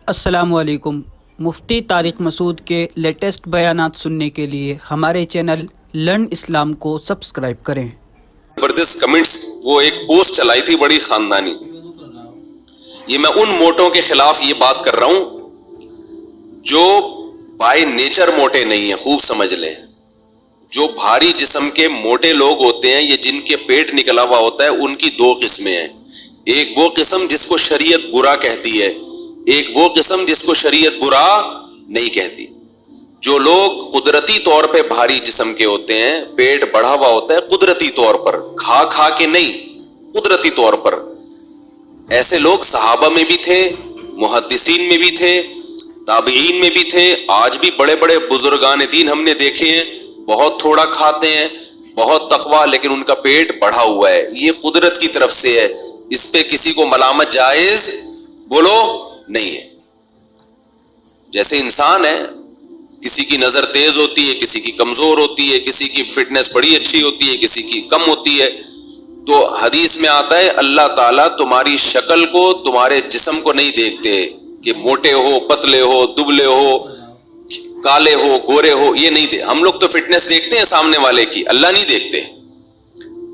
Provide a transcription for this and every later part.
السلام علیکم۔ مفتی طارق مسعود کے لیٹسٹ بیانات سننے کے لیے ہمارے چینل لرن اسلام کو سبسکرائب کریں۔ زبردست کمنٹس، وہ ایک پوسٹ چلائی تھی بڑی خاندانی۔ یہ میں ان موٹوں کے خلاف یہ بات کر رہا ہوں جو بائی نیچر موٹے نہیں ہیں، خوب سمجھ لیں۔ جو بھاری جسم کے موٹے لوگ ہوتے ہیں، یہ جن کے پیٹ نکلا ہوا ہوتا ہے، ان کی دو قسمیں ہیں۔ ایک وہ قسم جس کو شریعت برا کہتی ہے، ایک وہ قسم جس کو شریعت برا نہیں کہتی۔ جو لوگ قدرتی طور پہ بھاری جسم کے ہوتے ہیں، پیٹ بڑھا ہوا ہوتا ہے قدرتی طور پر، کھا کھا کے نہیں، قدرتی طور پر، ایسے لوگ صحابہ میں بھی تھے، محدثین میں بھی تھے، تابعین میں بھی تھے، آج بھی بڑے بڑے بزرگان دین ہم نے دیکھے ہیں، بہت تھوڑا کھاتے ہیں، بہت تقویٰ، لیکن ان کا پیٹ بڑھا ہوا ہے۔ یہ قدرت کی طرف سے ہے، اس پہ کسی کو ملامت جائز بولو نہیں ہے۔ جیسے انسان ہے، کسی کی نظر تیز ہوتی ہے، کسی کی کمزور ہوتی ہے، کسی کی فٹنس بڑی اچھی ہوتی ہے، کسی کی کم ہوتی ہے۔ تو حدیث میں آتا ہے اللہ تعالیٰ تمہاری شکل کو، تمہارے جسم کو نہیں دیکھتے کہ موٹے ہو، پتلے ہو، دبلے ہو، کالے ہو، گورے ہو، یہ نہیں دے۔ ہم لوگ تو فٹنس دیکھتے ہیں سامنے والے کی، اللہ نہیں دیکھتے۔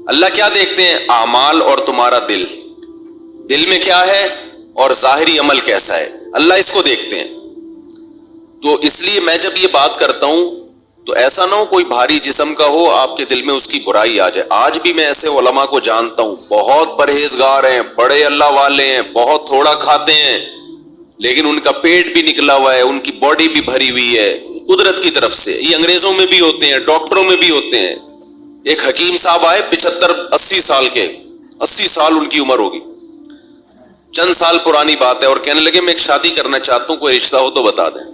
اللہ کیا دیکھتے ہیں؟ اعمال اور تمہارا دل، دل میں کیا ہے اور ظاہری عمل کیسا ہے، اللہ اس کو دیکھتے ہیں۔ تو اس لیے میں جب یہ بات کرتا ہوں تو ایسا نہ ہو کوئی بھاری جسم کا ہو آپ کے دل میں اس کی برائی آ جائے۔ آج بھی میں ایسے علماء کو جانتا ہوں، بہت پرہیزگار ہیں، بڑے اللہ والے ہیں، بہت تھوڑا کھاتے ہیں، لیکن ان کا پیٹ بھی نکلا ہوا ہے، ان کی باڈی بھی بھری ہوئی ہے قدرت کی طرف سے۔ یہ انگریزوں میں بھی ہوتے ہیں، ڈاکٹروں میں بھی ہوتے ہیں۔ ایک حکیم صاحب آئے 75-80 سال کے، 80 سال ان کی عمر ہوگی، چند سال پرانی بات ہے، اور کہنے لگے میں ایک شادی کرنا چاہتا ہوں، کوئی رشتہ ہو تو بتا دیں۔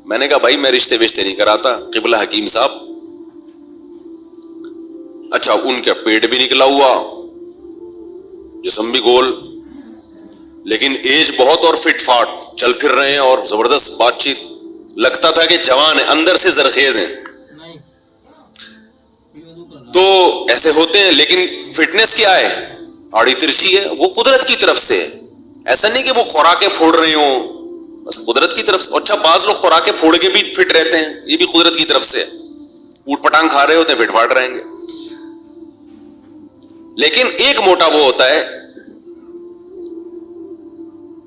میں نے کہا بھائی میں رشتے وشتے نہیں کراتا، قبلہ حکیم صاحب۔ اچھا، ان کا پیٹ بھی نکلا ہوا، جسم بھی گول، لیکن ایج بہت اور فٹ فاٹ، چل پھر رہے ہیں اور زبردست بات چیت، لگتا تھا کہ جوان ہیں، اندر سے زرخیز ہیں۔ تو ایسے ہوتے ہیں، لیکن فٹنس کیا ہے؟ آڑی ترچھی ہے، وہ قدرت کی طرف سے ہے۔ ایسا نہیں کہ وہ خوراکیں پھوڑ رہے ہوں، بس قدرت کی طرف سے۔ اچھا، بعض لوگ خوراکیں پھوڑ کے بھی فٹ رہتے ہیں، یہ بھی قدرت کی طرف سے ہے۔ اوٹ پٹانگ کھا رہے ہوتے ہیں، فٹ فاٹ رہیں گے۔ لیکن ایک موٹا وہ ہوتا ہے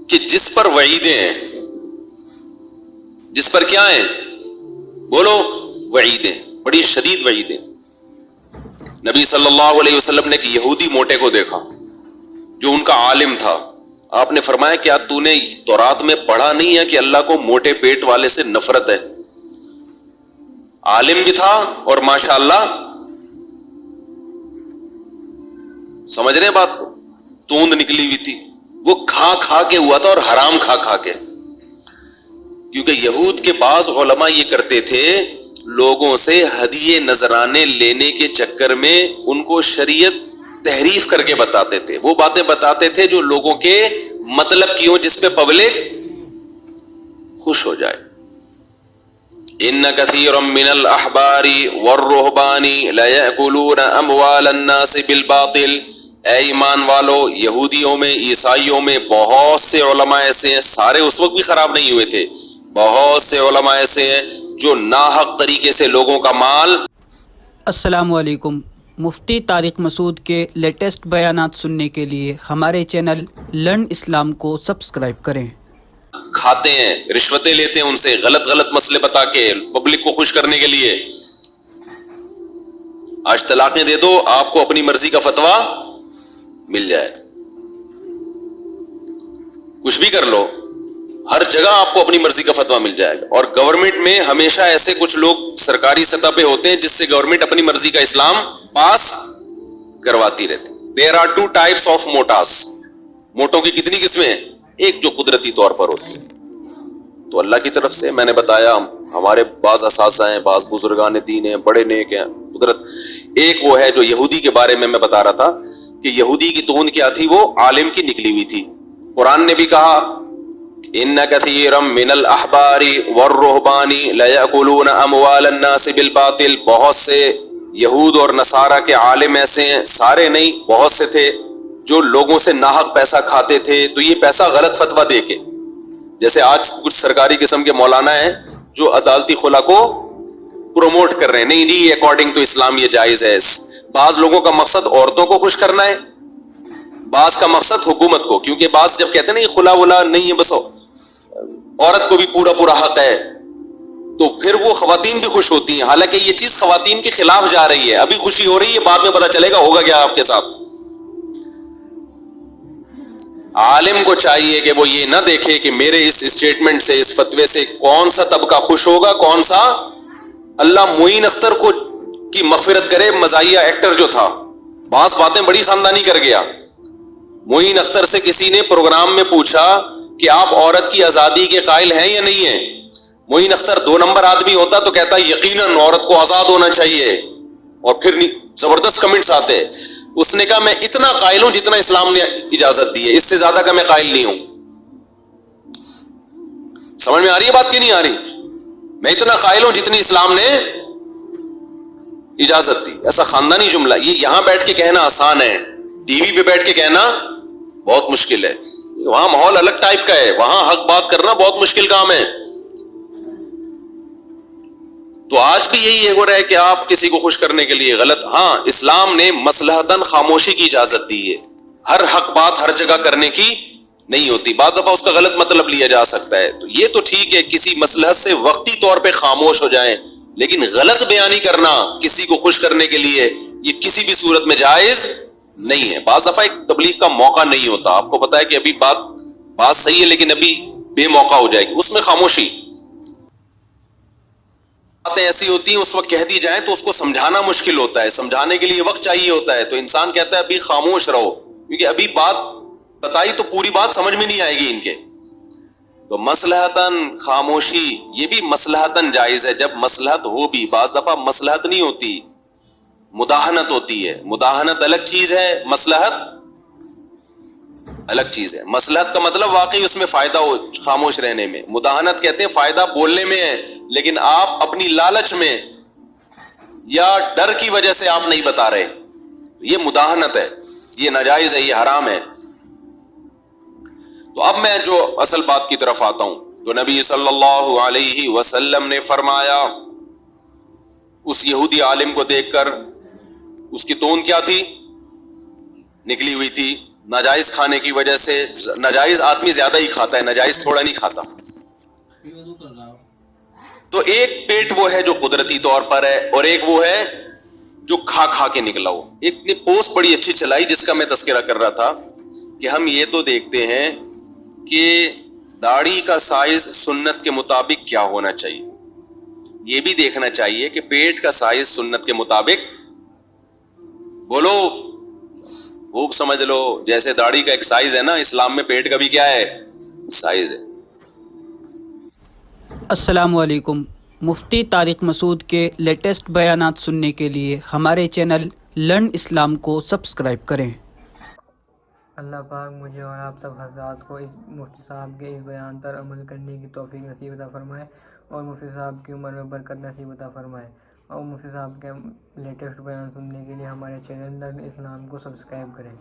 کہ جس پر وعیدیں ہیں، جس پر کیا ہیں بولو، وعیدیں، بڑی شدید وعیدیں۔ نبی صلی اللہ علیہ وسلم نے ایک یہودی موٹے کو دیکھا جو ان کا عالم تھا۔ آپ نے فرمایا کیا تو نے تورات میں پڑھا نہیں ہے کہ اللہ کو موٹے پیٹ والے سے نفرت ہے؟ عالم بھی تھا اور ماشاءاللہ، سمجھ رہے ہیں بات کو، توند نکلی ہوئی تھی۔ وہ کھا کھا کے ہوا تھا، اور حرام کھا کھا کے، کیونکہ یہود کے بعض علماء یہ کرتے تھے، لوگوں سے ہدیے نذرانے لینے کے چکر میں ان کو شریعت تحریف کر کے بتاتے تھے، وہ باتیں بتاتے تھے جو لوگوں کے مطلب کی ہوں، جس پہ پبلک خوش ہو جائے۔ ان کثیر من الاحبار والرہبان لیأکلون اموال الناس بالباطل۔ اے ایمان والو، یہودیوں میں، عیسائیوں میں بہت سے علماء ایسے ہیں، سارے اس وقت بھی خراب نہیں ہوئے تھے، بہت سے علماء ایسے ہیں جو ناحق طریقے سے لوگوں کا مال۔ السلام علیکم۔ مفتی طارق مسعود کے لیٹسٹ بیانات سننے کے لیے ہمارے چینل لرن اسلام کو سبسکرائب کریں۔ کھاتے ہیں، رشوتیں لیتے ہیں ان سے، غلط غلط مسئلے بتا کے پبلک کو خوش کرنے کے لیے۔ آج طلاقیں دے دو، آپ کو اپنی مرضی کا فتویٰ مل جائے، کچھ بھی کر لو، ہر جگہ آپ کو اپنی مرضی کا فتویٰ مل جائے گا۔ اور گورنمنٹ میں ہمیشہ ایسے کچھ لوگ سرکاری سطح پہ ہوتے ہیں جس سے گورنمنٹ اپنی مرضی کا اسلام پاس کرواتی رہتی۔ There are two types of موٹاس۔ موٹوں کی کتنی قسمیں ہیں؟ ایک جو قدرتی طور پر ہوتی ہے، تو اللہ کی طرف سے، میں نے بتایا ہمارے بعض اساتذہ ہیں، بعض بزرگان دین ہیں، بڑے نیک ہیں، قدرت۔ ایک وہ ہے جو یہودی کے بارے میں بتا رہا تھا کہ یہودی کی توند کیا تھی، وہ عالم کی نکلی ہوئی تھی۔ قرآن نے بھی کہا ان کثیرا من الاحبار والرہبان لیأکلون اموال الناس بالباطل۔ بہت سے یہود اور نصارہ کے عالم ایسے ہیں، سارے نہیں، بہت سے تھے جو لوگوں سے ناحق پیسہ کھاتے تھے۔ تو یہ پیسہ غلط فتویٰ دے کے، جیسے آج کچھ سرکاری قسم کے مولانا ہیں جو عدالتی خلا کو پروموٹ کر رہے ہیں، نہیں جی اکارڈنگ ٹو اسلام یہ جائز ہے. بعض لوگوں کا مقصد عورتوں کو خوش کرنا ہے، بعض کا مقصد حکومت کو، کیونکہ بعض جب کہتے ہیں نا یہ خلا ولا نہیں ہے بس عورت کو بھی پورا پورا حق ہے، تو پھر وہ خواتین بھی خوش ہوتی ہیں، حالانکہ یہ چیز خواتین کے خلاف جا رہی ہے. ابھی خوشی ہو رہی ہے، بعد میں پتہ چلے گا ہوگا کیا آپ کے ساتھ. عالم کو چاہیے کہ وہ یہ نہ دیکھے کہ میرے اس اسٹیٹمنٹ سے، اس فتوے سے کون سا طبقہ خوش ہوگا، کون سا. اللہ معین اختر کو کی مغفرت کرے، مزاحیہ ایکٹر جو تھا، بعض باتیں بڑی خاندانی کر گیا. معین اختر سے کسی نے پروگرام میں پوچھا کہ آپ عورت کی آزادی کے قائل ہیں یا نہیں ہیں. معین اختر 2 نمبر آدمی ہوتا تو کہتا یقیناً عورت کو آزاد ہونا چاہیے، اور پھر زبردست کمنٹس آتے. اس نے کہا میں اتنا قائل ہوں جتنا اسلام نے اجازت دی ہے، اس سے زیادہ کا میں قائل نہیں ہوں. سمجھ میں آ رہی ہے بات کی نہیں آ رہی؟ میں اتنا قائل ہوں جتنی اسلام نے اجازت دی. ایسا خاندانی جملہ یہ یہاں بیٹھ کے کہنا آسان ہے، ٹی وی پہ بیٹھ کے کہنا بہت مشکل ہے. وہاں ماحول الگ ٹائپ کا ہے، وہاں حق بات کرنا بہت مشکل کام ہے. تو آج بھی یہی ہو رہا ہے کہ آپ کسی کو خوش کرنے کے لیے غلط. ہاں اسلام نے مصلحتاً خاموشی کی اجازت دی ہے، ہر حق بات ہر جگہ کرنے کی نہیں ہوتی، بعض دفعہ اس کا غلط مطلب لیا جا سکتا ہے. تو یہ تو ٹھیک ہے کسی مصلحت سے وقتی طور پہ خاموش ہو جائیں، لیکن غلط بیانی کرنا کسی کو خوش کرنے کے لیے یہ کسی بھی صورت میں جائز نہیں ہے. بعض دفعہ ایک تبلیغ کا موقع نہیں ہوتا، آپ کو پتا ہے کہ ابھی بات صحیح ہے لیکن ابھی بے موقع ہو جائے گی، اس میں خاموشی. باتیں ایسی ہوتی ہیں اس وقت کہہ دی جائیں تو اس کو سمجھانا مشکل ہوتا ہے، سمجھانے کے لیے وقت چاہیے ہوتا ہے، تو انسان کہتا ہے ابھی خاموش رہو، کیونکہ ابھی بات بتائی تو پوری بات سمجھ میں نہیں آئے گی ان کے. تو مصلحتاً خاموشی یہ بھی مصلحتاً جائز ہے جب مصلحت ہو بھی. بعض دفعہ مصلحت نہیں ہوتی، مداہنت ہوتی ہے. مداہنت الگ چیز ہے، مصلحت الگ چیز ہے. مصلحت کا مطلب واقعی اس میں فائدہ ہو خاموش رہنے میں، مداہنت کہتے ہیں فائدہ بولنے میں ہے لیکن آپ اپنی لالچ میں یا ڈر کی وجہ سے آپ نہیں بتا رہے، یہ مداہنت ہے، یہ ناجائز ہے، یہ حرام ہے. تو اب میں جو اصل بات کی طرف آتا ہوں، جو نبی صلی اللہ علیہ وسلم نے فرمایا اس یہودی عالم کو دیکھ کر، اس کی توند کیا تھی؟ نکلی ہوئی تھی ناجائز کھانے کی وجہ سے. ناجائز آدمی زیادہ ہی کھاتا ہے، ناجائز تھوڑا نہیں کھاتا. تو ایک پیٹ وہ ہے جو قدرتی طور پر ہے، اور ایک وہ ہے جو کھا کھا کے نکلا ہو. ایک نے پوسٹ بڑی اچھی چلائی جس کا میں تذکرہ کر رہا تھا کہ ہم یہ تو دیکھتے ہیں کہ داڑھی کا سائز سنت کے مطابق کیا ہونا چاہیے، یہ بھی دیکھنا چاہیے کہ پیٹ کا سائز سنت کے مطابق، بولو بھوک سمجھ لو، جیسے داڑھی کا ایک سائز ہے نا، اسلام میں پیٹ کا بھی کیا ہے؟ سائز ہے. السلام علیکم. مفتی طارق مسعود کے لیٹسٹ بیانات سننے کے لیے ہمارے چینل لرن اسلام کو سبسکرائب کریں. اللہ پاک مجھے اور آپ سب حضرات کو اس مفتی صاحب کے اس بیان پر عمل کرنے کی توفیق نصیب عطا فرمائے، اور مفتی صاحب کی عمر میں برکت نصیب عطا فرمائے. اور مفتی صاحب کے لیٹسٹ بیان سننے کے لیے ہمارے چینل لرن اسلام کو سبسکرائب کریں.